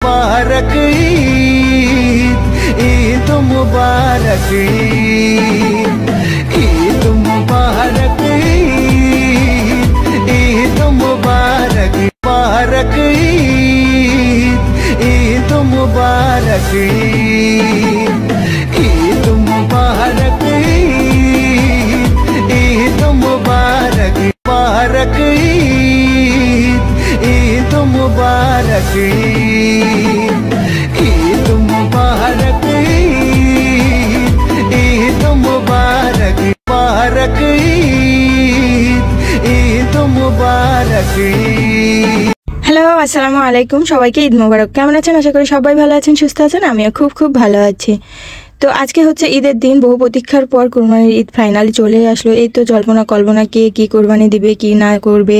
मुबारक ईद मुबारक ईद मुबारक ईद मुबारक मुबारक ईद मुबारक ईद मुबारक ईद मुबारक मुबारक ईद मुबारक ईद मुबारक ईद मुबारक मुबारक ईद मुबारक। Hello, আসসালামু আলাইকুম। সবাইকে ঈদ মোবারক। কেমন আছেন? আশা করি সবাই ভালো আছেন, সুস্থ আছেন। আমিও খুব খুব ভালো আছি। তো আজকে হচ্ছে ঈদের দিন। বহু প্রতীক্ষার পর কোরবানির ঈদ ফাইনালি চলে আসলো। এই তো জল্পনা কল্পনা, কে কী কোরবানি দিবে, কি না করবে,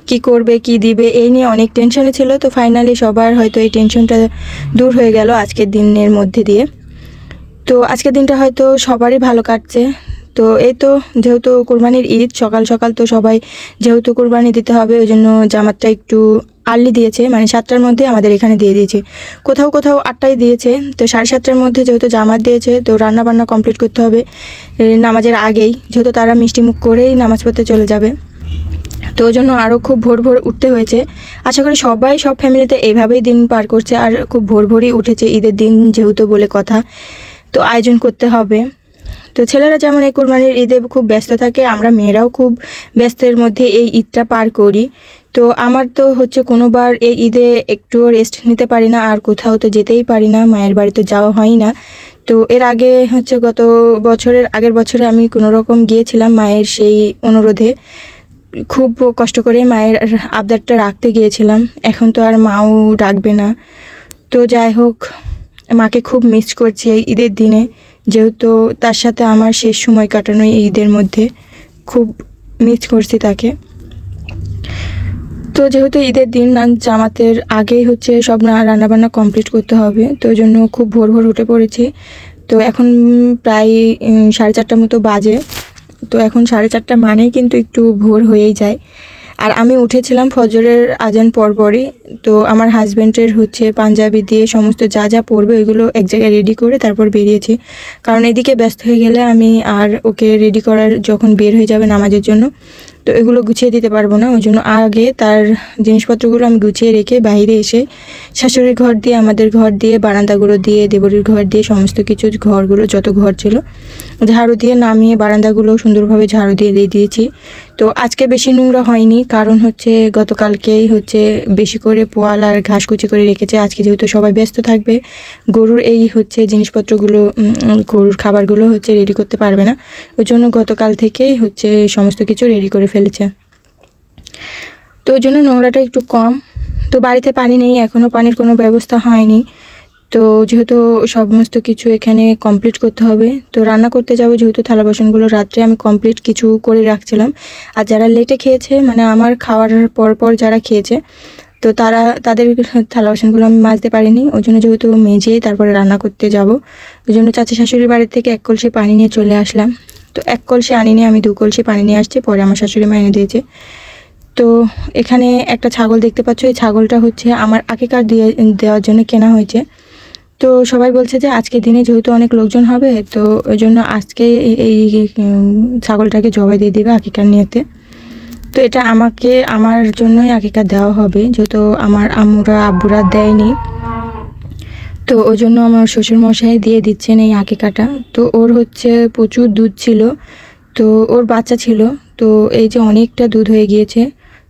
কি করবে, কি দিবে, এই নিয়ে অনেক টেনশনে ছিল। তো ফাইনালি সবার হয়তো এই টেনশনটা দূর হয়ে গেল আজকের দিনের মধ্যে দিয়ে। তো আজকের দিনটা হয়তো সবারই ভালো কাটছে। তো এই তো যেহেতু কোরবানির ঈদ, সকাল সকাল তো সবাই যেহেতু কোরবানি দিতে হবে, ওই জন্য জামাতটা একটু আর্লি দিয়েছে, মানে 7টার মধ্যে আমাদের এখানে দিয়ে দিয়েছে। কোথাও কোথাও 8টায় দিয়েছে। তো 7:30টার মধ্যে যেহেতু জামাত দিয়েছে, তো রান্না বান্না কমপ্লিট করতে হবে নামাজের আগেই, যেহেতু তারা মিষ্টি মুখ করেই নামাজ পড়তে চলে যাবে। তো ওই জন্য আরও খুব ভোর ভোর উঠতে হয়েছে। আশা করি সবাই সব ফ্যামিলিতে এইভাবেই দিন পার করছে, আর খুব ভোর ভোরই উঠেছে, ঈদের দিন যেহেতু বলে কথা, তো আয়োজন করতে হবে। তো ছেলেরা যেমন এই কোরবানির ঈদে খুব ব্যস্ত থাকে, আমরা মেয়েরাও খুব ব্যস্তের মধ্যে এই ঈদটা পার করি। তো আমার তো হচ্ছে কোনোবার এই ঈদে একটুও রেস্ট নিতে পারি না, আর কোথাও তো যেতেই পারি না, মায়ের বাড়ি তো যাওয়া হয় না। তো এর আগে হচ্ছে গত বছরের আগের বছরে আমি কোনো রকম গিয়েছিলাম মায়ের সেই অনুরোধে, খুব কষ্ট করে মায়ের আবদারটা রাখতে গিয়েছিলাম। এখন তো আর মাও ডাকবে না। তো যাই হোক, মাকে খুব মিস করছি এই ঈদের দিনে, যেহেতু তার সাথে আমার শেষ সময় কাটানো এই ঈদের মধ্যে, খুব মিস করছি তাকে। তো যেহেতু ঈদের দিন, জামাতের আগেই হচ্ছে সব রান্নাবান্না কমপ্লিট করতে হবে, তো ওই জন্য খুব ভোর ভোর উঠে পড়েছি। তো এখন প্রায় 4:30 মতো বাজে। তো এখন 4:30 মানেই কিন্তু একটু ভোর হয়েই যায়। আর আমি উঠেছিলাম ফজরের আজান পরপরই। তো আমার হাজব্যান্ডের হচ্ছে পাঞ্জাবি দিয়ে সমস্ত যা যা পরবে ওইগুলো এক জায়গায় রেডি করে তারপর বেরিয়েছি, কারণ এদিকে ব্যস্ত হয়ে গেলে আমি আর ওকে রেডি করার যখন বের হয়ে যাবে নামাজের জন্য, তো এগুলো গুছিয়ে দিতে পারবো না। ওই জন্য আগে তার জিনিসপত্রগুলো আমি গুছিয়ে রেখে বাইরে এসে শাশুড়ির ঘর দিয়ে, আমাদের ঘর দিয়ে, বারান্দাগুলো দিয়ে, দেবরের ঘর দিয়ে, সমস্ত কিছু ঘরগুলো যত ঘর ছিল ঝাড়ু দিয়ে নামিয়ে বারান্দাগুলো সুন্দরভাবে ঝাড়ু দিয়ে দিয়েছি। তো আজকে বেশি নোংরা হয়নি, কারণ হচ্ছে গতকালকেই হচ্ছে বেশি করে পোয়াল আর ঘাস কুচি করে রেখেছে। আজকে যেহেতু সবাই ব্যস্ত থাকবে, গরুর এই হচ্ছে জিনিসপত্রগুলো, গরুর খাবারগুলো হচ্ছে রেডি করতে পারবে না, ওই জন্য গতকাল থেকেই হচ্ছে সমস্ত কিছু রেডি করে ফেলেছে। তো ওই জন্য নোংরাটা একটু কম। তো বাড়িতে পানি নেই, এখনও পানির কোনো ব্যবস্থা হয়নি। তো যেহেতু সমস্ত কিছু এখানে কমপ্লিট করতে হবে, তো রান্না করতে যাব, যেহেতু থালা বাসনগুলো রাত্রে আমি কমপ্লিট কিছু করে রাখছিলাম। আর যারা লেটে খেয়েছে, মানে আমার খাওয়ার পর যারা খেয়েছে, তো তাদের থালা বাসনগুলো আমি মাজতে পারিনি, ওই জন্য যেহেতু মেজেই তারপরে রান্না করতে যাব, ওই জন্য চাচি শাশুড়ির বাড়ি থেকে 1 কলসি পানি নিয়ে চলে আসলাম। তো 1 কলসি আনিনি, আমি 2 কলসি পানি নিয়ে আসছি, পরে আমার শাশুড়ি মা এনে দিয়েছে। তো এখানে একটা ছাগল দেখতে পাচ্ছ, এই ছাগলটা হচ্ছে আমার আকিকার দেওয়ার জন্য কেনা হয়েছে। তো সবাই বলছে যে আজকের দিনে যেহেতু অনেক লোকজন হবে, তো ওই জন্য আজকে এই ছাগলটাকে জবাই দিয়ে দিবে আকিকার নিয়তে। তো এটা আমার জন্যই আকিকা দেওয়া হবে, যেহেতু আমার আব্বুরা দেয়নি, তো ওই জন্য আমার শ্বশুরমশাই দিয়ে দিচ্ছেন এই আকিকাটা। তো ওর হচ্ছে প্রচুর দুধ ছিল, তো ওর বাচ্চা ছিল, তো এই যে অনেকটা দুধ হয়ে গিয়েছে।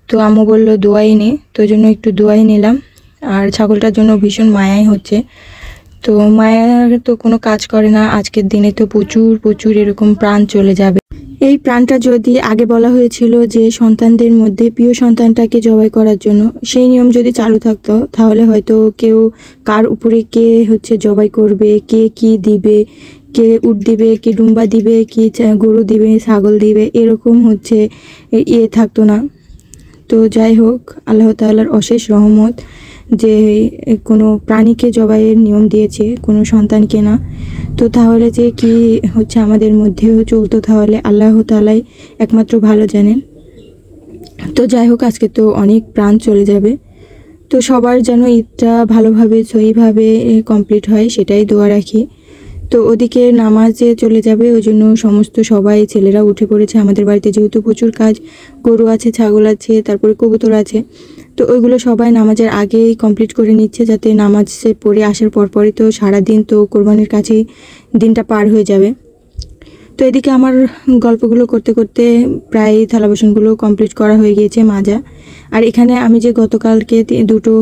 তো আম্মু বললো দোয়াই নে, তো ওই জন্য একটু দোয়াই নিলাম। আর ছাগলটার জন্য ভীষণ মায়াই হচ্ছে। তো মায়ার তো কোনো কাজ করে না, আজকের দিনে তো প্রচুর প্রচুর এরকম প্রাণ চলে যাবে। এই প্রাণটা যদি আগে বলা হয়েছিল যে সন্তানদের মধ্যে প্রিয় সন্তানটাকে জবাই করার জন্য, সেই নিয়ম যদি চালু থাকতো, তাহলে হয়তো কেউ কার উপরে কে হচ্ছে জবাই করবে, কে কি দিবে, কে উট দিবে, কে ডুম্বা দিবে, কি গরু দিবে, ছাগল দিবে, এরকম হচ্ছে থাকতো না। তো যাই হোক, আল্লাহ তাআলার অশেষ রহমত যে কোনো প্রাণীকে জবাইয়ের নিয়ম দিয়েছে, কোনো সন্তানকে না। তো তাহলে যে কি হচ্ছে আমাদের মধ্যেও চলতো, তাহলে আল্লাহ তাআলাই একমাত্র ভালো জানেন। তো যাই হোক, আজকে তো অনেক প্রাণ চলে যাবে। তো তো সবার যেন ঈদটা ভালোভাবে সহিভাবে কমপ্লিট হয় সেটাই দোয়া রাখি। তো ওদিকে নামাজে চলে যাবে, ওই জন্য সমস্ত সবাই ছেলেরা উঠে পড়েছে। আমাদের বাড়িতে যেহেতু প্রচুর কাজ, গরু আছে, ছাগল আছে, তারপরে কবুতর আছে, তো ওইগুলো সবাই নামাজের আগেই কমপ্লিট করে নিচ্ছে, যাতে নামাজে পড়ে আসার পরপরই তো সারাদিন তো কোরবানির কাছেই দিনটা পার হয়ে যাবে। তো এদিকে আমার গল্পগুলো করতে করতে প্রায় থালা বাসনগুলো কমপ্লিট করা হয়ে গিয়েছে মাজা। আর এখানে আমি যে গতকালকে দুটো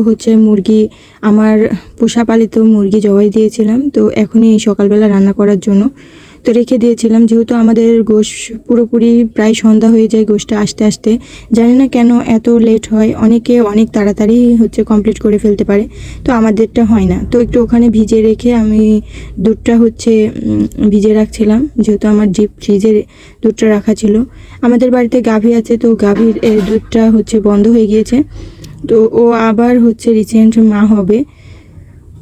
মুরগি, আমার পোষা পালিত মুরগি জবাই দিয়েছিলাম, তো এখনই সকালবেলা রান্না করার জন্য তো রেখে দিয়েছিলাম। যেহেতু আমাদের গোশ পুরোপুরি প্রায় সন্ধ্যা হয়ে যায় গোশটা আসতে আসতে, জানি না কেন এত লেট হয়। অনেকে অনেক তাড়াতাড়ি কমপ্লিট করে ফেলতে পারে, তো আমাদেরটা হয় না। তো একটু ওখানে ভিজে রেখে আমি দুধটা ভিজে রাখছিলাম, যেহেতু আমার ডিপ ফ্রিজে দুধটা রাখা ছিল। আমাদের বাড়িতে গাভী আছে, তো গাভীর দুধটা বন্ধ হয়ে গিয়েছে, তো ও আবার রিসেন্ট মা হবে,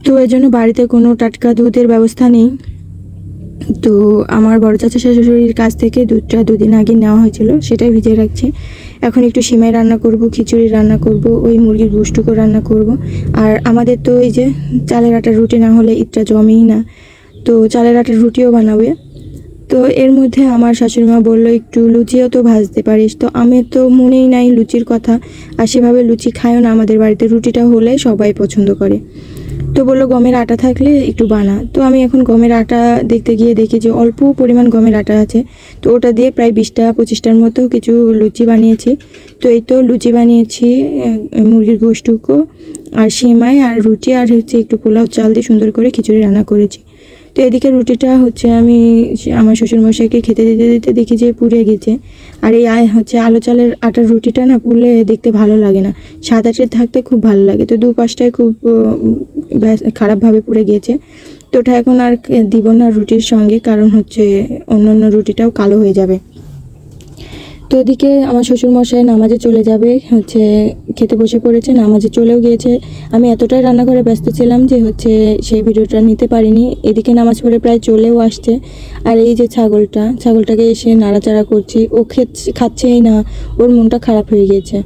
তো এর জন্য বাড়িতে কোনো টাটকা দুধের ব্যবস্থা নেই। তো আমার বড় চাচা শাশুড়ির কাছ থেকে দুধটা দুদিন আগে নেওয়া হয়েছিল, সেটাই ভিজিয়ে রাখছি। এখন একটু সিমাই রান্না করব, খিচুড়ি রান্না করব, ওই মুরগির গোশটুকু রান্না করব। আর আমাদের তো এই যে চালের আটার রুটি না হলে ঈদটা জমেই না, তো চালের আটার রুটিও বানাবে। তো এর মধ্যে আমার শাশুড়িমা বললো একটু লুচিও তো ভাজতে পারিস, তো আমি তো মনেই নাই লুচির কথা, আর সেভাবে লুচি খায়ও না আমাদের বাড়িতে, রুটিটা হলে সবাই পছন্দ করে। তো বললো গমের আটা থাকলে একটু বানা। তো আমি এখন গমের আটা দেখতে গিয়ে দেখি যে অল্প পরিমাণ গমের আটা আছে, তো ওটা দিয়ে প্রায় 20-25টার মতো কিছু লুচি বানিয়েছি। তো এই তো লুচি বানিয়েছি, মুরগির গোশটুকু আর সেমাই আর রুটি, আর একটু পোলাও চাল দিয়ে সুন্দর করে খিচুড়ি রান্না করেছি। তো এদিকে রুটিটা আমি আমার শ্বশুরমশাইকে খেতে দিতে দিতে দেখি যে পুড়ে গেছে। আর এই আলো চালের আটার রুটিটা না পুড়লে দেখতে ভালো লাগে না, সাদা তেল থাকতে খুব ভালো লাগে। তো দুপাশটায় খুব খারাপভাবে পুড়ে গিয়েছে, তো ওটা এখন আর দিব না রুটির সঙ্গে, কারণ অন্য রুটিটাও কালো হয়ে যাবে। তো ওদিকে আমার শ্বশুরমশাই নামাজে চলে যাবে, খেতে বসে পড়েছে, নামাজে চলেও গিয়েছে। আমি এতটাই রান্নাঘরে ব্যস্ত ছিলাম যে সেই ভিডিওটা নিতে পারিনি। এদিকে নামাজ পড়ে প্রায় চলেও আসছে। আর এই যে ছাগলটাকে এসে নাড়াচাড়া করছি, ও খাচ্ছেই না, ওর মনটা খারাপ হয়ে গিয়েছে।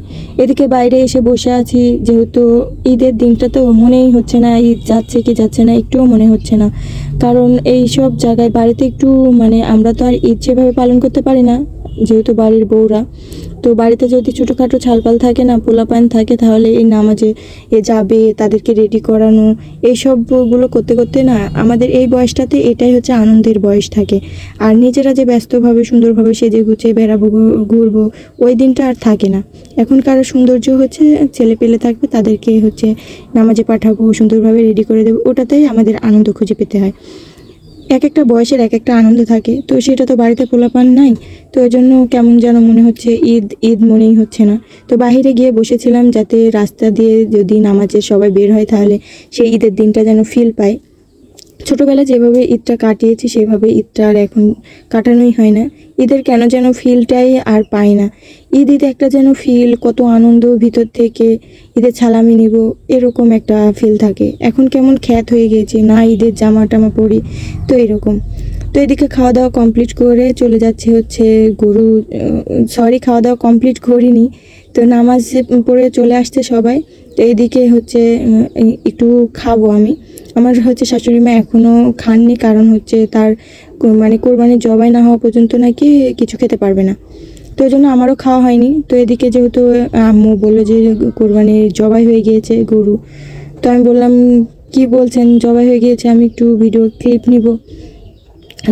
এদিকে বাইরে এসে বসে আছি, যেহেতু ঈদের দিনটা তো মনেই হচ্ছে না ঈদ যাচ্ছে কি যাচ্ছে না, একটুও মনে হচ্ছে না। কারণ এই সব জায়গায় বাড়িতে একটু আমরা তো আর ঈদ সেভাবে পালন করতে পারি না, যেহেতু বাড়ির বউরা। তো বাড়িতে যদি ছোটোখাটো ছালপাল থাকে না, পোলাপান থাকে, তাহলে এই নামাজে যাবে, তাদেরকে রেডি করানো, এইসবগুলো করতে করতে না আমাদের এই বয়সটাতে এটাই আনন্দের বয়স থাকে। আর নিজেরা যে ব্যস্তভাবে সুন্দরভাবে সেজে গুছিয়ে বেড়াবো, ঘুরবো, ওই দিনটা আর থাকে না। এখনকার সৌন্দর্য ছেলে পেলে থাকবে, তাদেরকে নামাজে পাঠাবো, সুন্দরভাবে রেডি করে দেবো, ওটাতেই আমাদের আনন্দ খুঁজে পেতে হয়। এক একটা বয়সের এক একটা আনন্দ থাকে, তো সেটা তো বাড়িতে পোলাপান নাই, তো ওই জন্য কেমন যেন মনে হচ্ছে ঈদ মনেই হচ্ছে না। তো বাহিরে গিয়ে বসেছিলাম, যাতে রাস্তা দিয়ে যদি নামাজে সবাই বের হয় তাহলে সেই ঈদের দিনটা যেন ফিল পায়। ছোটোবেলায় যেভাবে ঈদটা কাটিয়েছি সেভাবে ঈদটা আর এখন কাটানোই হয় না। ঈদের কেন যেন ফিলটাই আর পাই না। ঈদ একটা যেন ফিল, কত আনন্দ ভিতর থেকে, ঈদের সালামি নিব, এরকম একটা ফিল থাকে। এখন কেমন খ্যাত হয়ে গিয়েছে না, ঈদের জামা টামা পরি, তো এরকম। তো এদিকে খাওয়া দাওয়া কমপ্লিট করে চলে যাচ্ছে খাওয়া দাওয়া কমপ্লিট করিনি, তো নামাজ পড়ে চলে আসছে সবাই। তো এইদিকে একটু খাবো আমি। আমার শাশুড়ি মা এখনও খাননি, কারণ তার কোরবানির জবাই না হওয়া পর্যন্ত নাকি কিছু খেতে পারবে না, তো ওই জন্য আমারও খাওয়া হয়নি। তো এদিকে যেহেতু আম্মু বললো যে কোরবানির জবাই হয়ে গিয়েছে গরু, তো আমি বললাম কি বলছেন, জবাই হয়ে গিয়েছে, আমি একটু ভিডিও ক্লিপ নিব।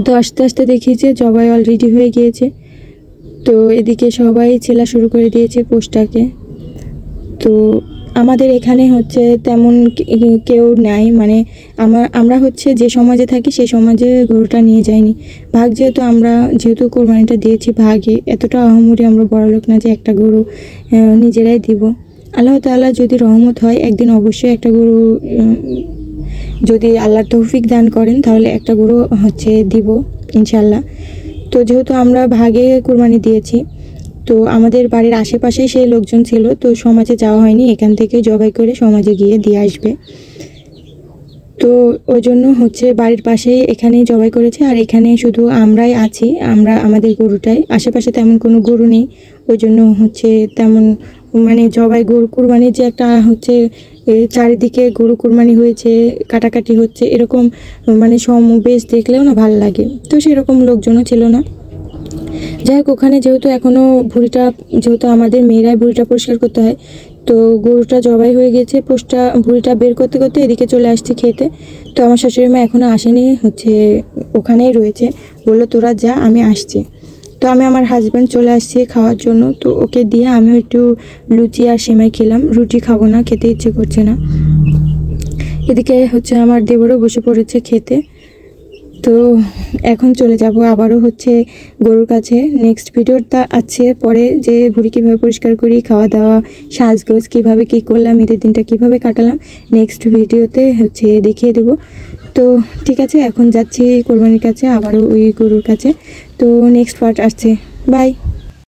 তো আস্তে আস্তে দেখি যে জবাই অলরেডি হয়ে গিয়েছে। তো এদিকে সবাই ছেলা শুরু করে দিয়েছে পোস্টটাকে। তো আমাদের এখানে তেমন কেউ নাই, আমরা যে সমাজে থাকি সেই সমাজে গরুটা নিয়ে যাইনি। ভাগ যেহেতু কোরবানিটা দিয়েছি ভাগে, এতটা আহামরি আমরা বড়লোক না যে একটা গরু নিজেরাই দিব। আল্লাহ তাআলা যদি রহমত হয়, একদিন অবশ্যই একটা গরু, যদি আল্লাহ তৌফিক দান করেন, তাহলে একটা গরু দিব ইনশাল্লাহ। তো যেহেতু আমরা ভাগে কোরবানি দিয়েছি, তো আমাদের বাড়ির আশেপাশেই সেই লোকজন ছিল, তো সমাজে যাওয়া হয়নি, এখান থেকে জবাই করে সমাজে গিয়ে দিয়ে আসবে। তো ওই জন্য বাড়ির পাশেই এখানেই জবাই করেছে, আর এখানে শুধু আমরাই আছি, আমাদের গরুটাই, আশেপাশে তেমন কোনো গরু নেই। ওই জন্য তেমন জবাই গরু কোরবানির যে একটা চারিদিকে গরু কুরবানি হয়েছে, কাটাকাটি হচ্ছে, এরকম মানে সমাবেশ দেখলেও না ভালো লাগে। তো সেরকম লোকজনও ছিল না। যাই হোক, ওখানে যেহেতু এখনও যেহেতু আমাদের মেয়েরাই ভুঁড়িটা পরিষ্কার করতে হয়, তো গরুটা জবাই হয়ে গেছে, ভুঁড়িটা বের করতে করতে এদিকে চলে আসছে খেতে। তো আমার শাশুড়ি মা এখনও আসেনি, ওখানেই রয়েছে, বললো তোরা যা, আমি আসছি। তো আমি আমার হাজব্যান্ড চলে আসছি খাওয়ার জন্য, তো ওকে দিয়ে আমিও একটু লুচি আর সেমাই খেলাম, রুটি খাবো না, খেতে ইচ্ছে করছে না। এদিকে আমার দেবরও বসে পড়েছে খেতে। তো এখন চলে যাব আবারও গরুর কাছে। নেক্সট ভিডিওটা আছে পরে, যে ভুঁড়ি কীভাবে পরিষ্কার করি, খাওয়া দাওয়া, সাজগোজ কীভাবে কী করলাম, ঈদের দিনটা কীভাবে কাটালাম, নেক্সট ভিডিওতে দেখিয়ে দেবো। তো ঠিক আছে, এখন যাচ্ছি কোরবানির কাছে, আবারও ওই গরুর কাছে। তো নেক্সট পার্ট আসছে। বাই।